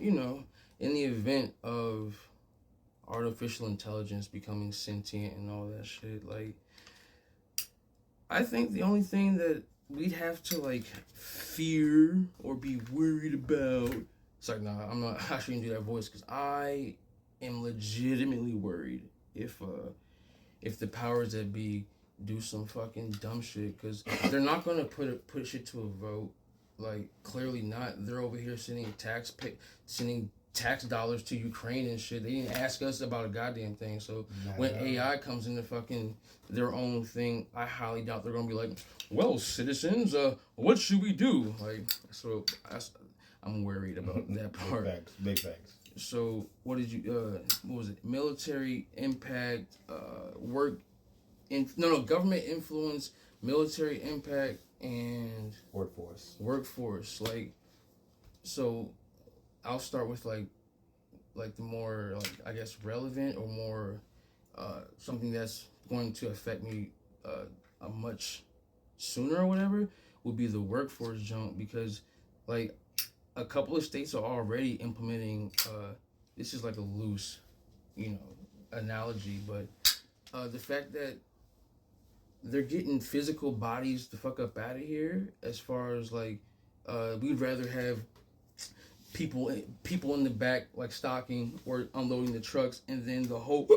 you know, in the event of artificial intelligence becoming sentient and all that shit, like, I think the only thing that we'd have to like fear or be worried about. It's like, nah, I'm not. I shouldn't do that voice because I am legitimately worried if the powers that be do some fucking dumb shit because they're not gonna put shit to a vote. Like clearly not. They're over here sending tax dollars to Ukraine and shit. They didn't ask us about a goddamn thing. So when AI comes into fucking their own thing, I highly doubt they're gonna be like, well, citizens, what should we do? Like, so I'm worried about that part. Big facts. So what did you? What was it? Military impact, government influence, military impact, and workforce. Like, so I'll start with like the more like I guess relevant or more something that's going to affect me a much sooner or whatever would be the workforce jump because like a couple of states are already implementing this is like a loose analogy, but the fact that they're getting physical bodies the fuck up out of here as far as like we'd rather have people in the back like stocking or unloading the trucks and then the whole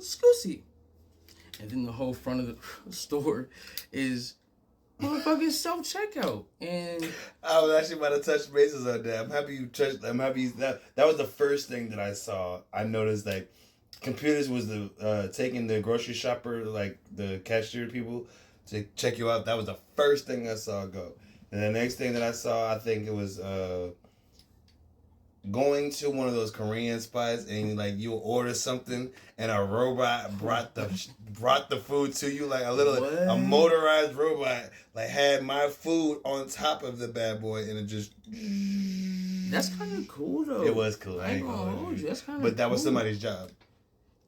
scusi and then the whole front of the store is motherfucking self-checkout. And I was actually about to touch bases on that. I'm happy that was the first thing that I saw. I noticed like computers was the taking the grocery shopper, like the cashier people to check you out. That was the first thing I saw go. And the next thing that I saw, I think it was going to one of those Korean spots and like you order something and a robot brought the food to you, like a motorized robot like had my food on top of the bad boy and it just. That's kind of cool though. It was cool. I ain't gonna hold you. That's kind of. But that was somebody's job.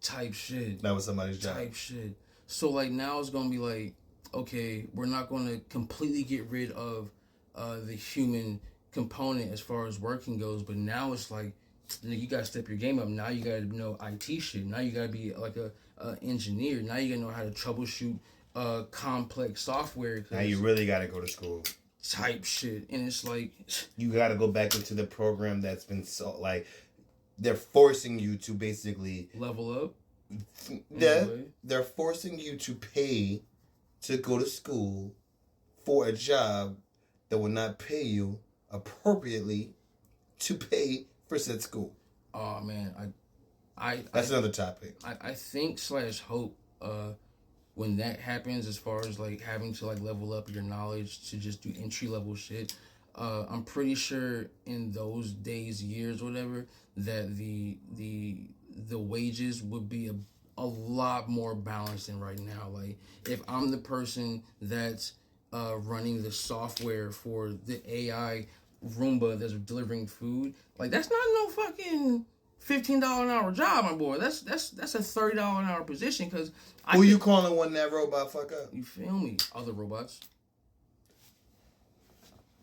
Type shit. That was somebody's job. Type shit. So like now it's gonna be like, okay, we're not gonna completely get rid of the human component as far as working goes, but now it's like you gotta step your game up. Now you gotta know IT shit. Now you gotta be like a engineer. Now you gotta know how to troubleshoot complex software. Now you really gotta go to school. Type shit, and it's like you gotta go back into the program that's been so like they're forcing you to basically level up. Yeah, they're forcing you to pay to go to school for a job that will not pay you appropriately to pay for said school. Oh man, that's another topic. I think / hope when that happens, as far as like having to like level up your knowledge to just do entry level shit. I'm pretty sure in those days, years, whatever, that the wages would be a lot more balanced than right now. Like if I'm the person that's running the software for the AI Roomba that's delivering food, like that's not no fucking $15 an hour job, my boy. That's a $30 an hour position. Because who you calling when that robot fuck up? You feel me? Other robots.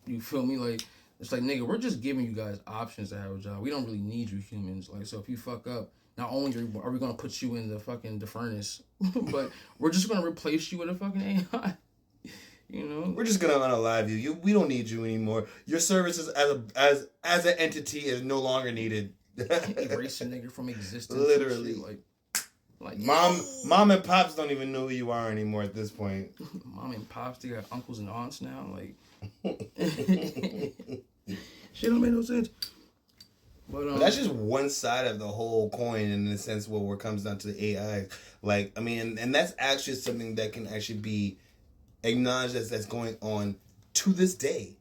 You feel me? Like it's like, nigga, we're just giving you guys options to have a job. We don't really need you humans. Like, so if you fuck up, not only are we gonna put you in the furnace, but we're just gonna replace you with a fucking AI. You know, we're just gonna unalive you. We don't need you anymore. Your services as an entity is no longer needed. Erase a nigga from existence. Literally, like mom and pops don't even know who you are anymore at this point. Mom and pops, they got uncles and aunts now. Like, shit don't make no sense. But that's just one side of the whole coin in the sense where it comes down to the AI. Like, I mean, and that's actually something that can actually be acknowledged that's going on to this day.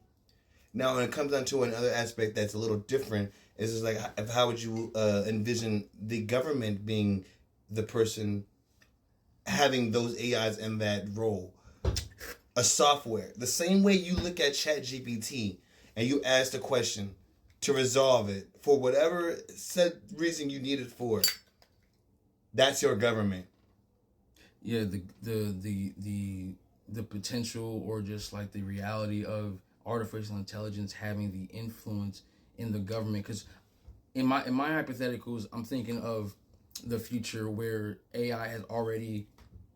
Now, when it comes down to another aspect that's a little different, is just like, how would you envision the government being the person having those AIs in that role? A software. The same way you look at ChatGPT and you ask the question to resolve it for whatever said reason you need it for. That's your government. Yeah, the potential or just like the reality of artificial intelligence having the influence in the government, because in my hypotheticals, I'm thinking of the future where AI has already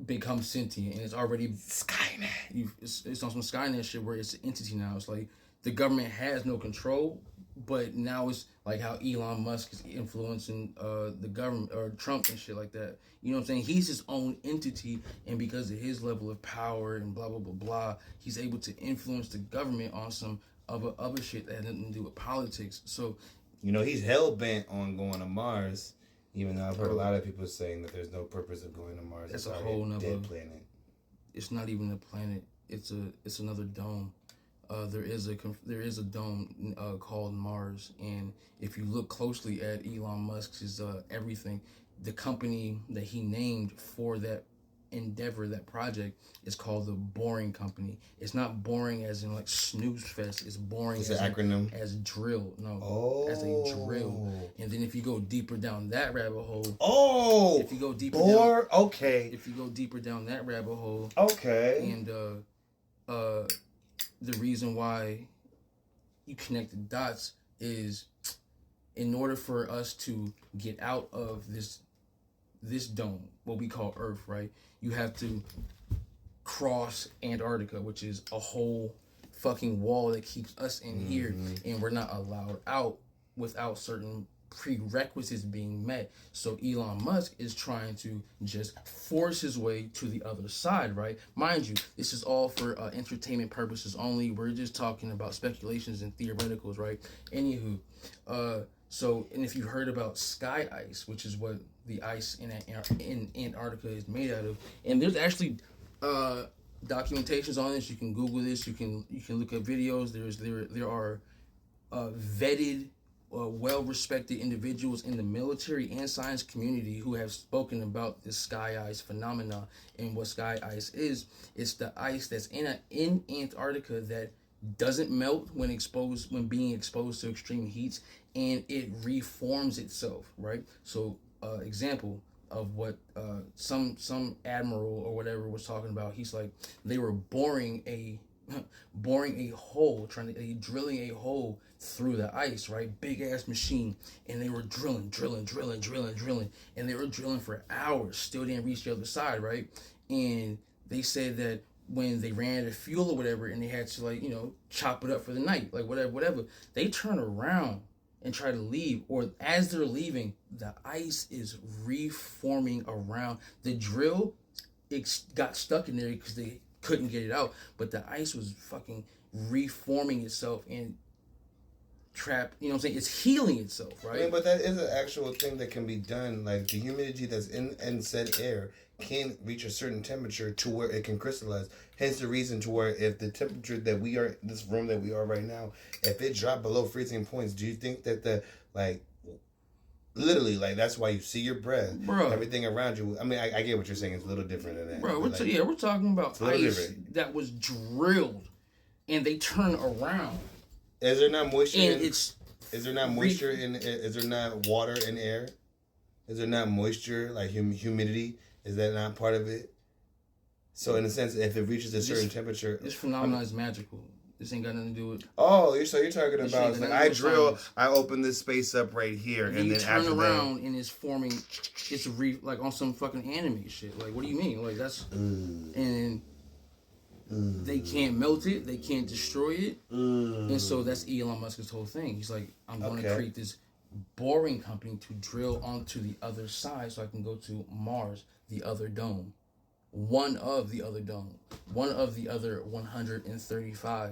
become sentient and it's already Skynet. It's on some Skynet shit where it's an entity now. It's like the government has no control, but now it's like how Elon Musk is influencing the government or Trump and shit like that. You know what I'm saying? He's his own entity, and because of his level of power and blah blah blah blah, he's able to influence the government on some other shit that has nothing to do with politics. So, He's hell bent on going to Mars. Even though I've heard a lot of people saying that there's no purpose of going to Mars. That's a whole nother dead planet. It's not even a planet. It's another dome. There is a dome called Mars, and if you look closely at Elon Musk's everything, the company that he named for that endeavor, that project, is called the Boring Company. It's not boring as in like snooze fest. It's boring as an acronym. As drill. No, as a drill. And then if you go deeper down that rabbit hole, if you go deeper down, if you go deeper down that rabbit hole, and the reason why you connect the dots is in order for us to get out of this dome, what we call Earth, right? You have to cross Antarctica, which is a whole fucking wall that keeps us in here, and we're not allowed out without certain prerequisites being met. So Elon Musk is trying to just force his way to the other side, right? Mind you, this is all for entertainment purposes only. We're just talking about speculations and theoreticals, right? Anywho, so, and if you heard about sky ice, which is what the ice in Antarctica is made out of, and there's actually documentations on this. You can Google this. You can look at videos. There are vetted, well-respected individuals in the military and science community who have spoken about this sky ice phenomenon. And what sky ice is, it's the ice that's in Antarctica that doesn't melt when being exposed to extreme heats, and it reforms itself, right? So example of what some admiral or whatever was talking about, he's like, they were boring a hole, drilling a hole through the ice, right? Big ass machine, and they were drilling, and they were drilling for hours, still didn't reach the other side, right? And they said that when they ran out of fuel or whatever, and they had to chop it up for the night, like whatever, they turn around and try to leave, or as they're leaving, the ice is reforming around the drill. It got stuck in there because they couldn't get it out, but the ice was fucking reforming itself and trapped. You know what I'm saying? It's healing itself, right? I mean, but that is an actual thing that can be done. Like the humidity that's in said air can reach a certain temperature to where it can crystallize. Hence the reason to where if the temperature that we are, this room that we are right now, if it dropped below freezing points, do you think that literally, that's why you see your breath, bro, everything around you. I mean, I get what you're saying. It's a little different than that, bro. We're talking about ice different. That was drilled, and they turn around. Is there not moisture? Is there not moisture in? Is there not water in air? Is there not moisture, like humidity? Is that not part of it? So in a sense, if it reaches a certain temperature, this phenomenon is magical. This ain't got nothing to do with. Oh, you're talking about it's like I drill, science. I open this space up right here, and then turn around and it's forming. It's like on some fucking anime shit. Like, what do you mean? Like that's and. They can't melt it. They can't destroy it. And so that's Elon Musk's whole thing. He's like, I'm going to create this boring company to drill onto the other side so I can go to Mars, the other dome. One of the other 135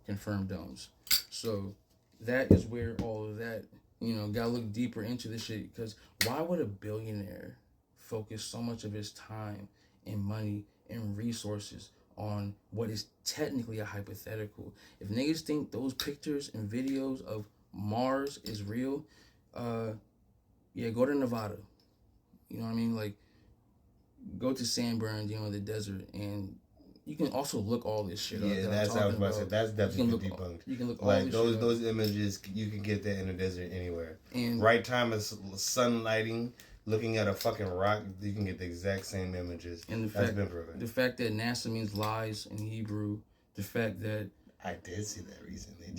confirmed domes. So that is where all of that, gotta look deeper into this shit. Because why would a billionaire focus so much of his time and money and resources on what is technically a hypothetical? If niggas think those pictures and videos of Mars is real, go to Nevada. You know what I mean? Like, go to Sanborn, the desert, and you can also look all this shit up. Yeah, that's how I was about to say. That's definitely debunked. You can look all like this those shit those images. You can get that in the desert anywhere. And right time is sun lighting. Looking at a fucking rock, you can get the exact same images. And that's been proven. The fact that NASA means lies in Hebrew. The fact that I did see that recently.